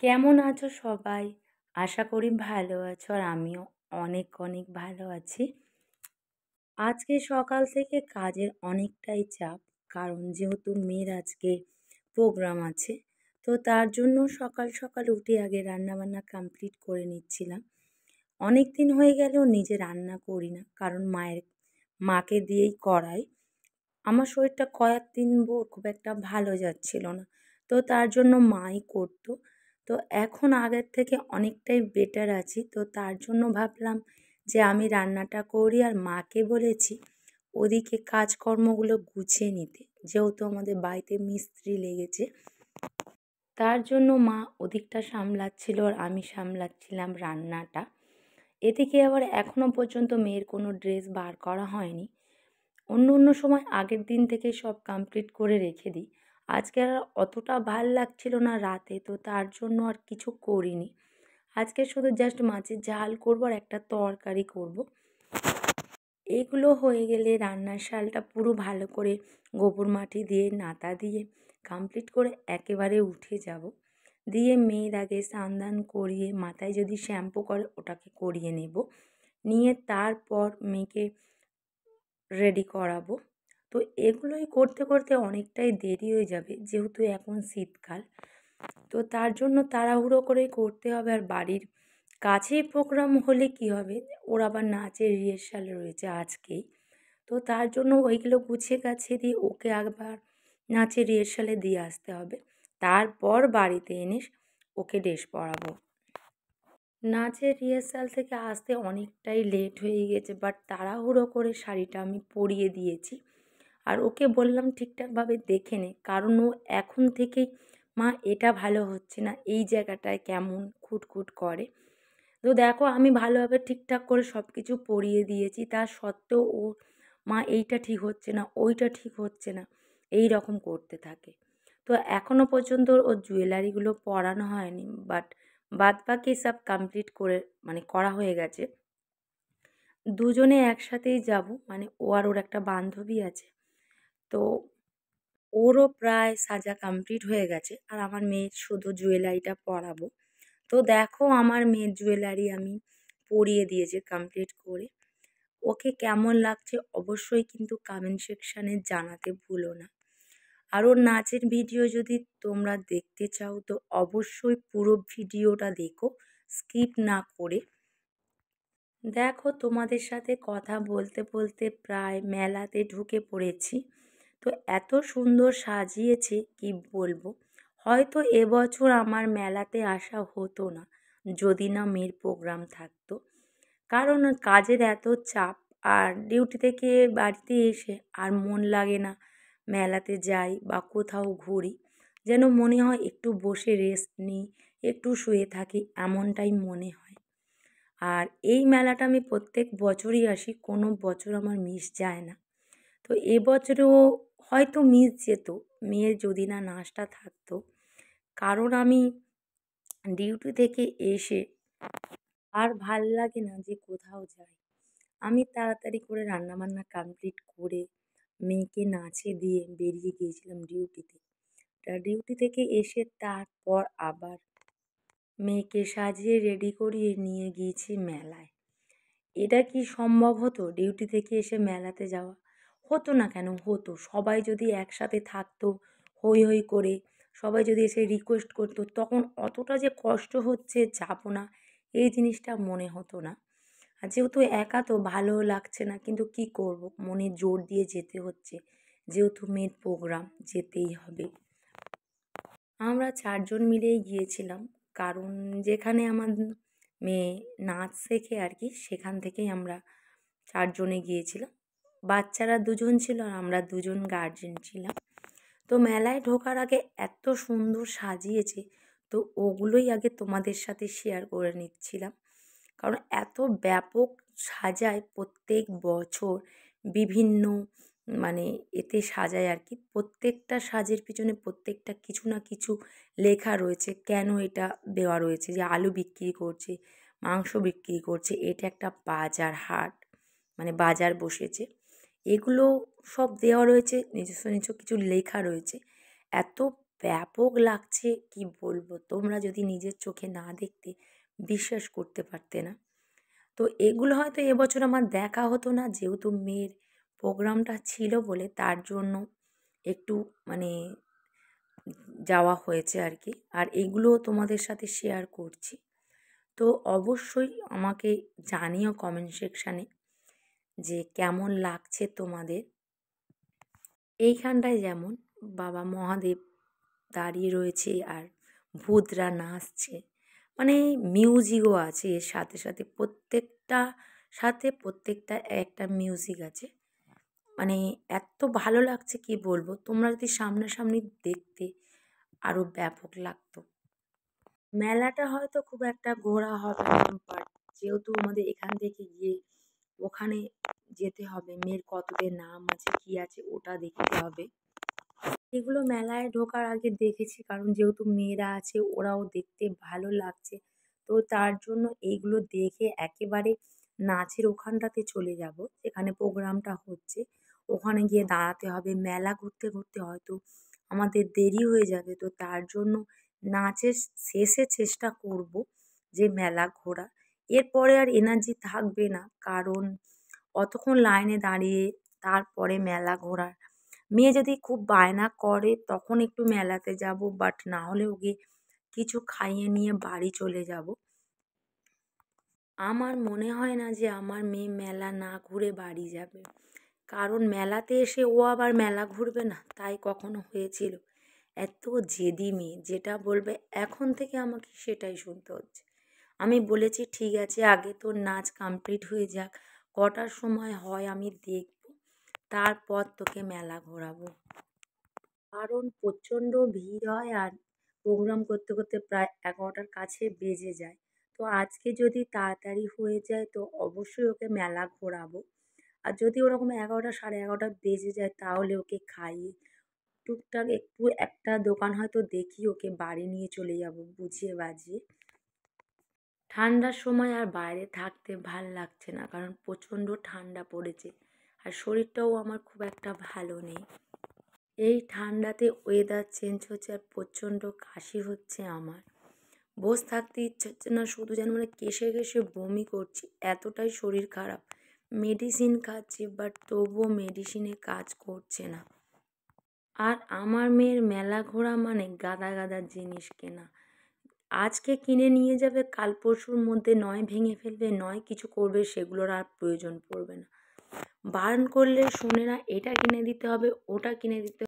কেমন আছো সবাই? আশা করি ভালো আছো আর আমিও অনেক অনেক ভালো আছি। আজকে সকাল থেকে কাজের অনেকটাই চাপ। কারণ যেহেতু মেয়ের আজকে প্রোগ্রাম আছে। তো তার জন্য সকাল সকাল উঠে আগে রান্নাবান্না কমপ্লিট করে নিচ্ছিলাম। অনেক দিন হয়ে গেলেও নিজে রান্না করি না। কারণ মাকে দিয়েই করাই। আমার শরীরটা কয়েকদিন খুব একটা ভালো যাচ্ছিল না। তো তার জন্য মাই করতো। তো এখন আগের থেকে অনেকটাই বেটার আছি। তো তার জন্য ভাবলাম যে আমি রান্নাটা করি আর মাকে বলেছি ওদিকে কাজকর্মগুলো গুছিয়ে নিতে। যেহেতু আমাদের বাড়িতে মিস্ত্রি লেগেছে। তার জন্য মা ওদিকটা সামলাচ্ছিল আর আমি সামলাচ্ছিলাম রান্নাটা। এদিকে আবার এখনো পর্যন্ত মেয়ের কোনো ড্রেস বার করা হয়নি। অন্য অন্য সময় আগের দিন থেকে সব কমপ্লিট করে রেখে দিই। আজকে আর অতটা ভাল লাগছিল না রাতে, তো তার জন্য আর কিছু করিনি। আজকে শুধু জাস্ট মাছের ঝাল করব আর একটা তরকারি করব। এগুলো হয়ে গেলে রান্নার শালটা পুরো ভালো করে গোবর মাটি দিয়ে নাতা দিয়ে কমপ্লিট করে একেবারে উঠে যাব। দিয়ে মেয়ের আগে স্নান দান করিয়ে মাথায় যদি শ্যাম্পু করে ওটাকে করিয়ে নেব। নিয়ে তারপর মেয়েকে রেডি করাবো। তো এগুলোই করতে করতে অনেকটাই দেরি হয়ে যাবে, যেহেতু এখন শীতকাল। তো তার জন্য তাড়াহুড়ো করে করতে হবে। আর বাড়ির কাছেই প্রোগ্রাম হলে কি হবে, ওর আবার নাচের রিহার্সাল রয়েছে আজকেই। তো তার জন্য ওইগুলো গুছিয়ে গাছিয়ে দিয়ে ওকে একবার নাচের রিহার্সালে দিয়ে আসতে হবে। তারপর বাড়িতে এনে ওকে ড্রেস পরাবো। নাচের রিহার্সাল থেকে আসতে অনেকটাই লেট হয়ে গেছে, বাট তাড়াহুড়ো করে শাড়িটা আমি পরিয়ে দিয়েছি। আর ওকে বললাম ঠিকঠাকভাবে দেখে নে, কারণ ও এখন থেকেই মা এটা ভালো হচ্ছে না, এই জায়গাটায় কেমন খুঁতখুঁত করে। তো দেখো আমি ভালোভাবে ঠিকঠাক করে সব কিছু পরিয়ে দিয়েছি, তা সত্ত্বেও ও মা এইটা ঠিক হচ্ছে না, ওইটা ঠিক হচ্ছে না, এই রকম করতে থাকে। তো এখনও পর্যন্ত ওর জুয়েলারিগুলো পরানো হয়নি, বাট বাদবাকি সব কমপ্লিট করে করা হয়ে গেছে। দুজনে একসাথেই যাব, ও আর ওর একটা বান্ধবী আছে। তো ওরও প্রায় সাজা কমপ্লিট হয়ে গেছে আর আমার মেয়ের শুধু জুয়েলারিটা পরাবো। তো দেখো আমার মেয়ের জুয়েলারি আমি পরিয়ে দিয়েছি কমপ্লিট করে। ওকে কেমন লাগছে অবশ্যই কিন্তু কমেন্ট সেকশানে জানাতে ভুলো না। আর ওর নাচের ভিডিও যদি তোমরা দেখতে চাও তো অবশ্যই পুরো ভিডিওটা দেখো, স্কিপ না করে। দেখো তোমাদের সাথে কথা বলতে বলতে প্রায় মেলাতে ঢুকে পড়েছি। তো এত সুন্দর সাজিয়েছে কি বলবো। হয়তো এবছর আমার মেলাতে আসা হতো না যদি না মেয়ের প্রোগ্রাম থাকতো। কারণ কাজের এত চাপ, আর ডিউটি থেকে বাড়িতে এসে আর মন লাগে না মেলাতে যাই বা কোথাও ঘুরি। যেন মনে হয় একটু বসে রেস্ট নিই, একটু শুয়ে থাকি, এমনটাই মনে হয়। আর এই মেলাটা আমি প্রত্যেক বছরই আসি, কোনো বছর আমার মিস যায় না। তো এবছরেও হয়তো মিস যেত মেয়ের যদি না নাচটা থাকতো। কারণ আমি ডিউটি থেকে এসে আর ভাল লাগে না যে কোথাও যাই। আমি তাড়াতাড়ি করে রান্নাবান্না কমপ্লিট করে মেয়েকে নাচে দিয়ে বেরিয়ে গিয়েছিলাম ডিউটিতে। তা ডিউটি থেকে এসে তারপর আবার মেয়েকে সাজিয়ে রেডি করিয়ে নিয়ে গিয়েছি মেলায়। এটা কি সম্ভব হতো ডিউটি থেকে এসে মেলাতে যাওয়া? হতো না কেন, হতো। সবাই যদি একসাথে থাকতো হৈ হৈ করে, সবাই যদি এসে রিকোয়েস্ট করতো, তখন অতটা যে কষ্ট হচ্ছে যাবো না এই জিনিসটা মনে হতো না। আর যেহেতু একা তো ভালোও লাগছে না, কিন্তু কি করব, মনে জোর দিয়ে যেতে হচ্ছে। যেহেতু মেয়ের প্রোগ্রাম যেতেই হবে। আমরা ৪ জন মিলেই গিয়েছিলাম। কারণ যেখানে আমার মেয়ে নাচ শেখে আর কি, সেখান থেকেই আমরা ৪ জনে গিয়েছিলাম। বাচ্চারা ২ জন ছিল আর আমরা ২ জন গার্জেন ছিলাম। তো মেলায় ঢোকার আগে এত সুন্দর সাজিয়েছে, তো ওগুলোই আগে তোমাদের সাথে শেয়ার করে নিচ্ছিলাম। কারণ এত ব্যাপক সাজায় প্রত্যেক বছর, বিভিন্ন মানে এতে সাজায় আর কি। প্রত্যেকটা সাজের পিছনে প্রত্যেকটা কিছু না কিছু লেখা রয়েছে, কেন এটা দেওয়া রয়েছে। যে আলু বিক্রি করছে, মাংস বিক্রি করছে, এটা একটা বাজার হাট, বাজার বসেছে, এগুলো সব দেওয়া রয়েছে, নিজস্ব নিজস্ব কিছু লেখা রয়েছে। এত ব্যাপক লাগছে কি বলবো, তোমরা যদি নিজের চোখে না দেখতে বিশ্বাস করতে পারতে না। তো এগুলো হয়তো এবছর আমার দেখা হতো না, যেহেতু মেয়ের প্রোগ্রামটা ছিল বলে তার জন্য একটু মানে যাওয়া হয়েছে আর কি। আর এগুলোও তোমাদের সাথে শেয়ার করছি। তো অবশ্যই আমাকে জানিও কমেন্ট সেকশানে যে কেমন লাগছে তোমাদের। এইখানটায় যেমন বাবা মহাদেব দাঁড়িয়ে রয়েছে আর ভূতরা নাচছে, মানে মিউজিকও আছে এর সাথে সাথে, প্রত্যেকটা একটা মিউজিক আছে। মানে এত ভালো লাগছে কি বলবো, তোমরা যদি সামনাসামনি দেখতে আরও ব্যাপক লাগতো। মেলাটা হয়তো খুব একটা ঘোরা হবে না, বাট যেহেতু আমাদের এখান থেকে গিয়ে ওখানে যেতে হবে, মেয়ের কতদের নাম আছে কি আছে ওটা দেখতে হবে। এগুলো মেলায় ঢোকার আগে দেখেছি, কারণ যেহেতু মেয়েরা আছে ওরাও দেখতে ভালো লাগছে, তো তার জন্য এইগুলো দেখে একেবারে নাচের ওখানটাতে চলে যাব যেখানে প্রোগ্রামটা হচ্ছে। ওখানে গিয়ে দাঁড়াতে হবে, মেলা ঘুরতে ঘুরতে হয়তো আমাদের দেরি হয়ে যাবে, তো তার জন্য নাচের শেষে চেষ্টা করব যে মেলা ঘোরা। এরপরে আর এনার্জি থাকবে না, কারণ অতক্ষণ লাইনে দাঁড়িয়ে তারপরে মেলা ঘোরার। মেয়ে যদি খুব বায়না করে তখন একটু মেলাতে যাব, বাট না হলে ওকে কিছু খাইয়ে নিয়ে বাড়ি চলে যাব। আমার মনে হয় না যে আমার মেয়ে মেলা না ঘুরে বাড়ি যাবে, কারণ মেলাতে এসে ও আবার মেলা ঘুরবে না তাই কখনো হয়েছিল। এত জেদি মেয়ে, যেটা বলবে এখন থেকে আমাকে সেটাই শুনতে হচ্ছে। আমি বলেছি ঠিক আছে আগে তোর নাচ কমপ্লিট হয়ে যাক, কটার সময় হয় আমি দেখব, তারপর তোকে মেলা ঘোরাবো। কারণ প্রচণ্ড ভিড় হয় আর প্রোগ্রাম করতে করতে প্রায় 11টার কাছে বেজে যায়। তো আজকে যদি তাড়াতাড়ি হয়ে যায় তো অবশ্যই ওকে মেলা ঘোরাবো। আর যদি ওরকম 11টা 11:30 বেজে যায় তাহলে ওকে খাইয়ে টুকটাক একটু একটা দোকান হয়তো দেখিয়ে ওকে বাড়ি নিয়ে চলে যাব বুঝিয়ে বাজিয়ে। ঠান্ডার সময় আর বাইরে থাকতে ভাল লাগছে না, কারণ প্রচণ্ড ঠান্ডা পড়েছে আর শরীরটাও আমার খুব একটা ভালো নেই। এই ঠান্ডাতে ওয়েদার চেঞ্জ হচ্ছে আর প্রচণ্ড কাশি হচ্ছে আমার, বসে থাকতে ইচ্ছে হচ্ছে না, শুধু যেন মানে কেশে কেশে বমি করছি, এতটাই শরীর খারাপ। মেডিসিন খাচ্ছি বাট তবুও মেডিসিনে কাজ করছে না। আর আমার মেয়ের মেলা ঘোরা মানে গাদা গাদা জিনিস কেনা, আজকে কিনে নিয়ে যাবে, কাল পরশুর মধ্যে নয় ভেঙে ফেলবে নয় কিছু করবে, সেগুলোর আর প্রয়োজন পড়বে না। বারণ করলে শোনে না, এটা কিনে দিতে হবে ওটা কিনে দিতে হবে।